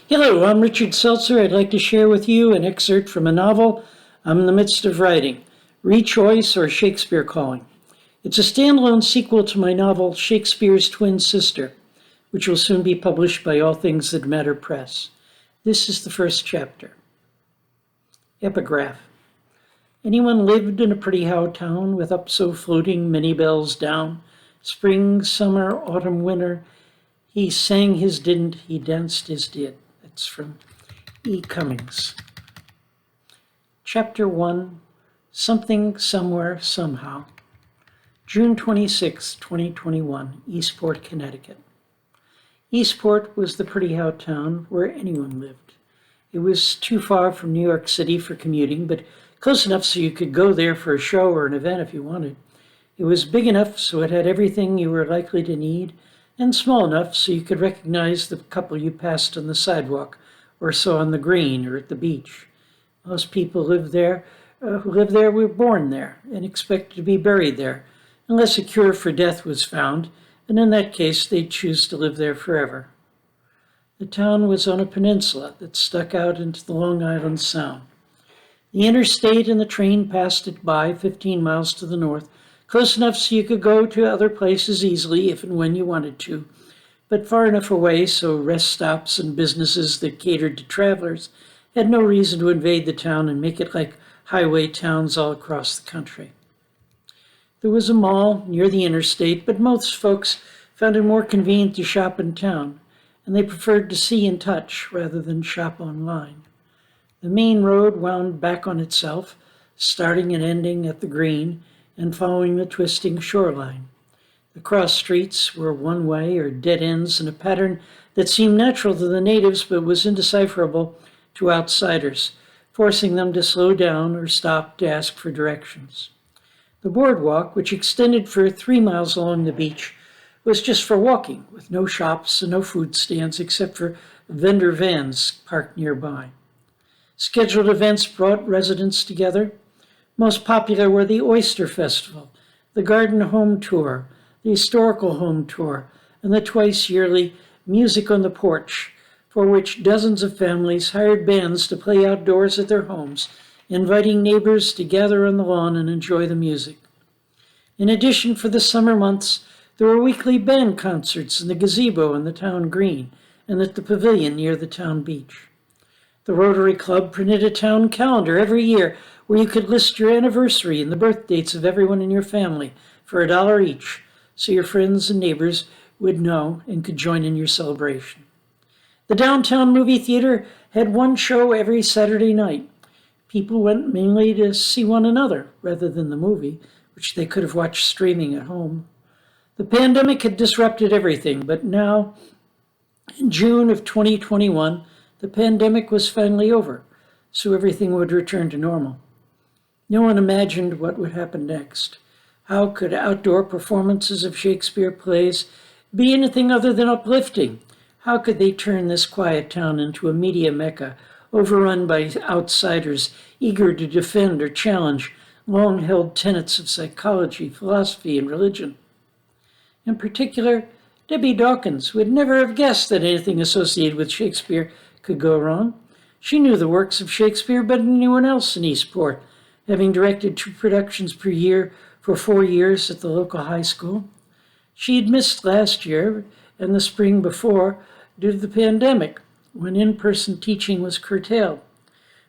Hello, I'm Richard Seltzer. I'd like to share with you an excerpt from a novel I'm in the midst of writing, ReChoice or Shakespeare Calling. It's a standalone sequel to my novel Shakespeare's Twin Sister, which will soon be published by All Things That Matter Press. This is the first chapter. Epigraph. Anyone lived in a pretty how town with up so floating many bells down? Spring, summer, autumn, winter. He sang his didn't, he danced his did. That's from E. Cummings. Chapter 1, Something, Somewhere, Somehow. June 26, 2021, Eastport, Connecticut. Eastport was the pretty how town where anyone lived. It was too far from New York City for commuting, but close enough so you could go there for a show or an event if you wanted. It was big enough so it had everything you were likely to need, and small enough so you could recognize the couple you passed on the sidewalk or saw on the green or at the beach. Most people who live there were born there and expected to be buried there, unless a cure for death was found, and in that case they'd choose to live there forever. The town was on a peninsula that stuck out into the Long Island Sound. The interstate and the train passed it by 15 miles to the north, close enough so you could go to other places easily if and when you wanted to, but far enough away so rest stops and businesses that catered to travelers had no reason to invade the town and make it like highway towns all across the country. There was a mall near the interstate, but most folks found it more convenient to shop in town, and they preferred to see and touch rather than shop online. The main road wound back on itself, starting and ending at the green, and following the twisting shoreline. The cross streets were one-way or dead ends in a pattern that seemed natural to the natives but was indecipherable to outsiders, forcing them to slow down or stop to ask for directions. The boardwalk, which extended for 3 miles along the beach, was just for walking, with no shops and no food stands except for vendor vans parked nearby. Scheduled events brought residents together. Most popular were the Oyster Festival, the Garden Home Tour, the Historical Home Tour, and the twice-yearly Music on the Porch, for which dozens of families hired bands to play outdoors at their homes, inviting neighbors to gather on the lawn and enjoy the music. In addition, for the summer months, there were weekly band concerts in the gazebo on the town green and at the pavilion near the town beach. The Rotary Club printed a town calendar every year where you could list your anniversary and the birth dates of everyone in your family for $1 each, so your friends and neighbors would know and could join in your celebration. The downtown movie theater had one show every Saturday night. People went mainly to see one another rather than the movie, which they could have watched streaming at home. The pandemic had disrupted everything, but now, in June of 2021, the pandemic was finally over, so everything would return to normal. No one imagined what would happen next. How could outdoor performances of Shakespeare plays be anything other than uplifting? How could they turn this quiet town into a media mecca, overrun by outsiders eager to defend or challenge long-held tenets of psychology, philosophy, and religion? In particular, Debbie Dawkins would never have guessed that anything associated with Shakespeare could go wrong. She knew the works of Shakespeare better than anyone else in Eastport, having directed 2 productions per year for 4 years at the local high school. She had missed last year and the spring before due to the pandemic, when in-person teaching was curtailed.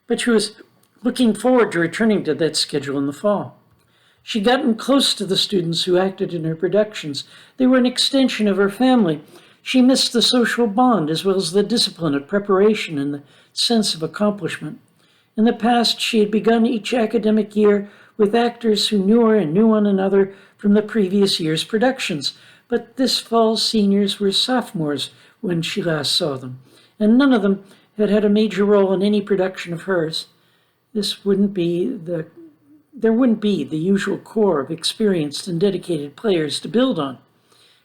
But she was looking forward to returning to that schedule in the fall. She'd gotten close to the students who acted in her productions. They were an extension of her family. She missed the social bond as well as the discipline of preparation and the sense of accomplishment. In the past, she had begun each academic year with actors who knew her and knew one another from the previous year's productions. But this fall's seniors were sophomores when she last saw them, and none of them had had a major role in any production of hers. There wouldn't be the usual core of experienced and dedicated players to build on.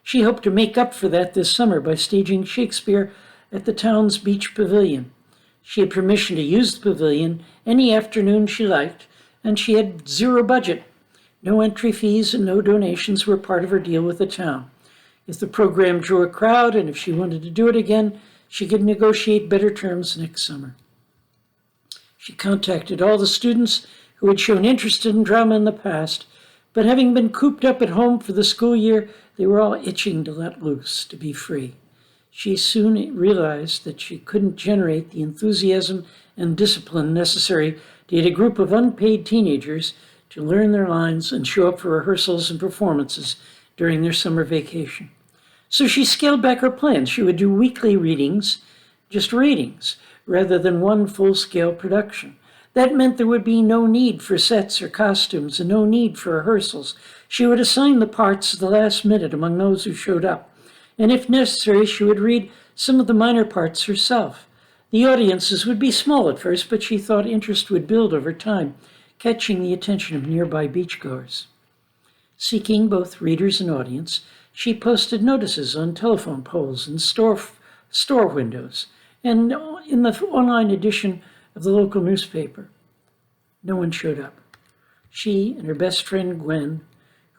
She hoped to make up for that this summer by staging Shakespeare at the town's beach pavilion. She had permission to use the pavilion any afternoon she liked, and she had 0 budget. No entry fees and no donations were part of her deal with the town. If the program drew a crowd and if she wanted to do it again, she could negotiate better terms next summer. She contacted all the students who had shown interest in drama in the past, but having been cooped up at home for the school year, they were all itching to let loose, to be free. She soon realized that she couldn't generate the enthusiasm and discipline necessary to get a group of unpaid teenagers to learn their lines and show up for rehearsals and performances during their summer vacation. So she scaled back her plans. She would do weekly readings, just readings, rather than one full-scale production. That meant there would be no need for sets or costumes and no need for rehearsals. She would assign the parts at the last minute among those who showed up. And if necessary, she would read some of the minor parts herself. The audiences would be small at first, but she thought interest would build over time, catching the attention of nearby beachgoers. Seeking both readers and audience, she posted notices on telephone poles and store windows and in the online edition of the local newspaper. No one showed up. She and her best friend Gwen,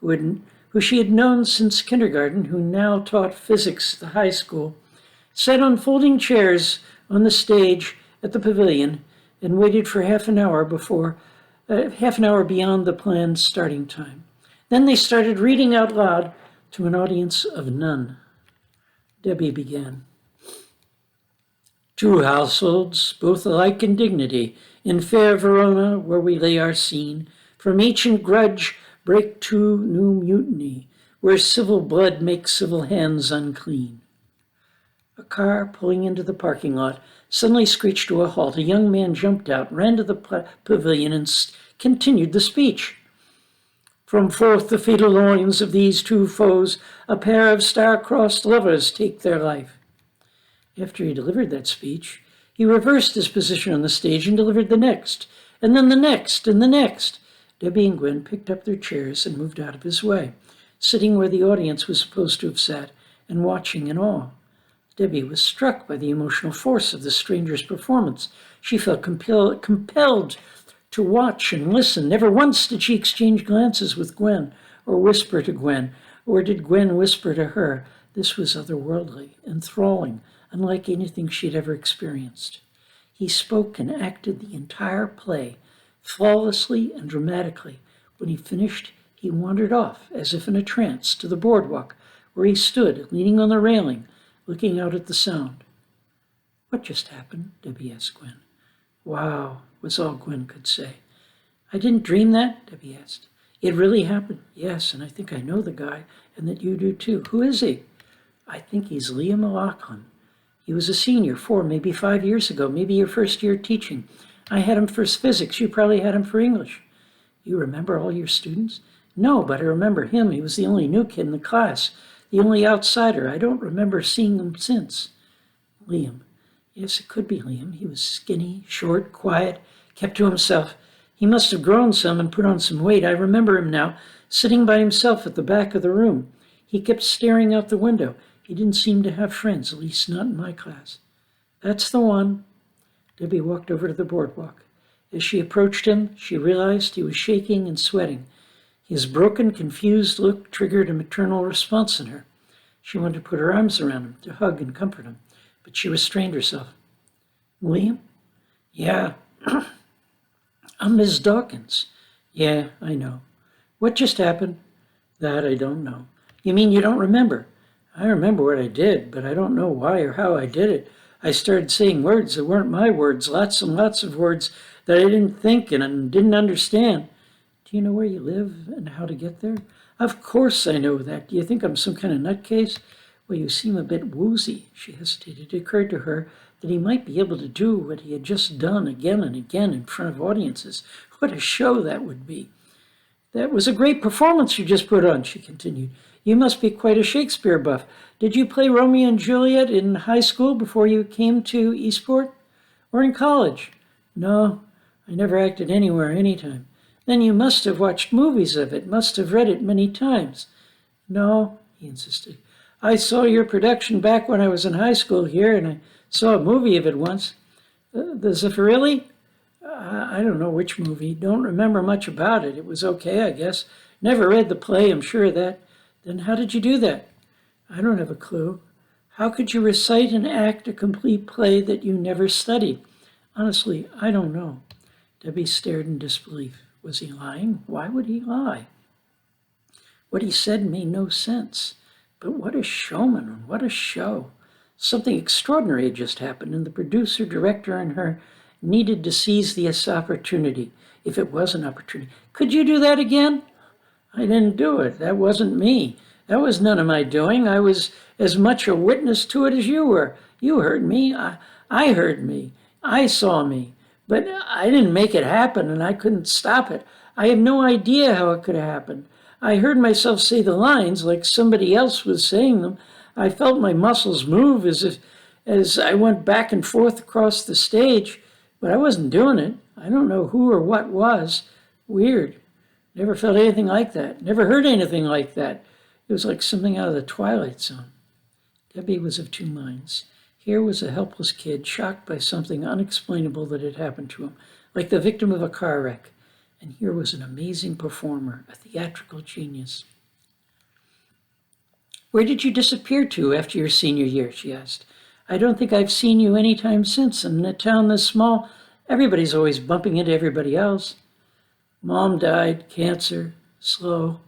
who she had known since kindergarten, who now taught physics at the high school, sat on folding chairs on the stage at the pavilion and waited for half an hour beyond the planned starting time. Then they started reading out loud to an audience of none. Debbie began. Two households, both alike in dignity, in fair Verona, where we lay our scene, from ancient grudge break to new mutiny, where civil blood makes civil hands unclean. A car pulling into the parking lot suddenly screeched to a halt. A young man jumped out, ran to the pavilion, and continued the speech. From forth the fatal loins of these two foes, a pair of star-crossed lovers take their life. After he delivered that speech, he reversed his position on the stage and delivered the next, and then the next, and the next. Debbie and Gwen picked up their chairs and moved out of his way, sitting where the audience was supposed to have sat and watching in awe. Debbie was struck by the emotional force of the stranger's performance. She felt compelled to watch and listen. Never once did she exchange glances with Gwen or whisper to Gwen, or did Gwen whisper to her. This was otherworldly, enthralling, unlike anything she'd ever experienced. He spoke and acted the entire play, flawlessly and dramatically. When he finished, he wandered off, as if in a trance, to the boardwalk, where he stood, leaning on the railing, looking out at the sound. What just happened? Debbie asked Gwen. Wow, was all Gwen could say. I didn't dream that? Debbie asked. It really happened? Yes, and I think I know the guy, and that you do too. Who is he? I think he's Liam O'Loughlin. He was a senior 4, maybe 5 years ago, maybe your first year teaching. I had him for physics. You probably had him for English. You remember all your students? No, but I remember him. He was the only new kid in the class, the only outsider. I don't remember seeing him since. Liam. Yes, it could be Liam. He was skinny, short, quiet, kept to himself. He must have grown some and put on some weight. I remember him now, sitting by himself at the back of the room. He kept staring out the window. He didn't seem to have friends, at least not in my class. That's the one. Debbie walked over to the boardwalk. As she approached him, she realized he was shaking and sweating. His broken, confused look triggered a maternal response in her. She wanted to put her arms around him, to hug and comfort him, but she restrained herself. William? Yeah. I'm Miss Dawkins. Yeah, I know. What just happened? That I don't know. You mean you don't remember? I remember what I did, but I don't know why or how I did it. I started saying words that weren't my words, lots and lots of words that I didn't think and didn't understand. Do you know where you live and how to get there? Of course I know that. Do you think I'm some kind of nutcase? Well, you seem a bit woozy. She hesitated. It occurred to her that he might be able to do what he had just done again and again in front of audiences. What a show that would be. That was a great performance you just put on, she continued. You must be quite a Shakespeare buff. Did you play Romeo and Juliet in high school before you came to Eastport? Or in college? No, I never acted anywhere, anytime. Then you must have watched movies of it, must have read it many times. No, he insisted. I saw your production back when I was in high school here, and I saw a movie of it once. The Zeffirelli? I don't know which movie. Don't remember much about it. It was okay, I guess. Never read the play, I'm sure of that. Then how did you do that? I don't have a clue. How could you recite and act a complete play that you never studied? Honestly, I don't know. Debbie stared in disbelief. Was he lying? Why would he lie? What he said made no sense. But what a showman and what a show. Something extraordinary had just happened, and the producer, director, and her needed to seize this opportunity, if it was an opportunity. Could you do that again? I didn't do it. That wasn't me. That was none of my doing. I was as much a witness to it as you were. You heard me. I heard me. I saw me. But I didn't make it happen, and I couldn't stop it. I have no idea how it could have happened. I heard myself say the lines like somebody else was saying them. I felt my muscles move as I went back and forth across the stage, but I wasn't doing it. I don't know who or what was. Weird. Never felt anything like that. Never heard anything like that. It was like something out of the Twilight Zone. Debbie was of two minds. Here was a helpless kid shocked by something unexplainable that had happened to him, like the victim of a car wreck. And here was an amazing performer, a theatrical genius. Where did you disappear to after your senior year? She asked. I don't think I've seen you any time since. And in a town this small, everybody's always bumping into everybody else. Mom died, cancer, slow.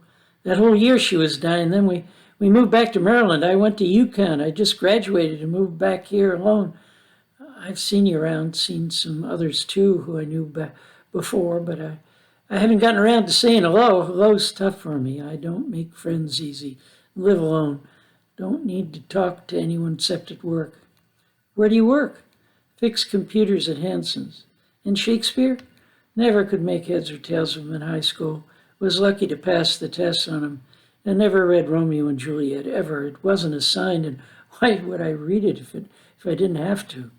That whole year she was dying. Then we moved back to Maryland. I went to UConn. I just graduated and moved back here alone. I've seen you around, seen some others too who I knew before, but I haven't gotten around to saying hello. Hello's tough for me. I don't make friends easy. Live alone. Don't need to talk to anyone except at work. Where do you work? Fix computers at Hanson's. And Shakespeare? Never could make heads or tails of him in high school. Was lucky to pass the test on him. I never read Romeo and Juliet, ever. It wasn't assigned, and why would I read it if I didn't have to?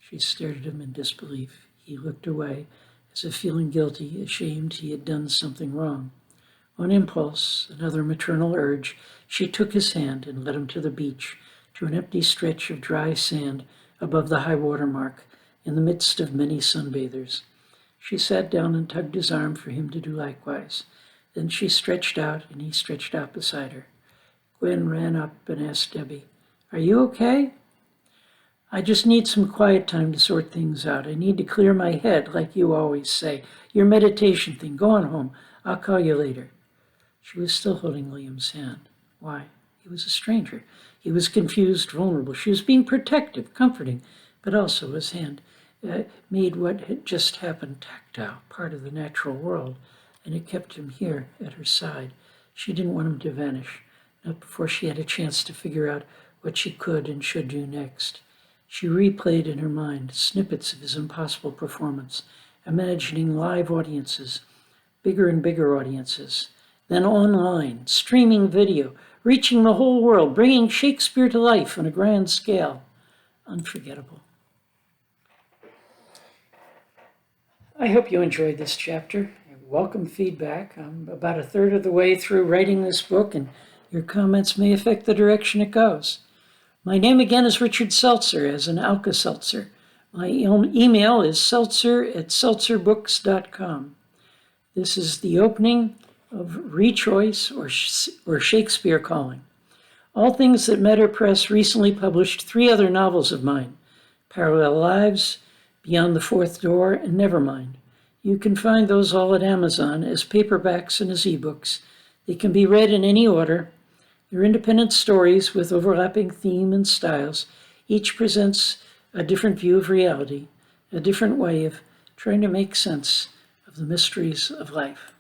She stared at him in disbelief. He looked away, as if feeling guilty, ashamed he had done something wrong. On impulse, another maternal urge, she took his hand and led him to the beach, to an empty stretch of dry sand above the high water mark, in the midst of many sunbathers. She sat down and tugged his arm for him to do likewise. Then she stretched out, and he stretched out beside her. Gwen ran up and asked Debbie, Are you okay? I just need some quiet time to sort things out. I need to clear my head, like you always say. Your meditation thing. Go on home. I'll call you later. She was still holding Liam's hand. Why? He was a stranger. He was confused, vulnerable. She was being protective, comforting, but also his hand made what had just happened tactile, part of the natural world, and it kept him here at her side. She didn't want him to vanish, not before she had a chance to figure out what she could and should do next. She replayed in her mind snippets of his impossible performance, imagining live audiences, bigger and bigger audiences, then online, streaming video, reaching the whole world, bringing Shakespeare to life on a grand scale. Unforgettable. I hope you enjoyed this chapter. Welcome feedback. I'm about a third of the way through writing this book, and your comments may affect the direction it goes. My name again is Richard Seltzer, as in Alka-Seltzer. My email is seltzer@seltzerbooks.com. This is the opening of ReChoice, or Shakespeare Calling. All Things That Matter Press recently published 3 other novels of mine, Parallel Lives, Beyond the Fourth Door, and Nevermind. You can find those all at Amazon as paperbacks and as ebooks. They can be read in any order. They're independent stories with overlapping theme and styles. Each presents a different view of reality, a different way of trying to make sense of the mysteries of life.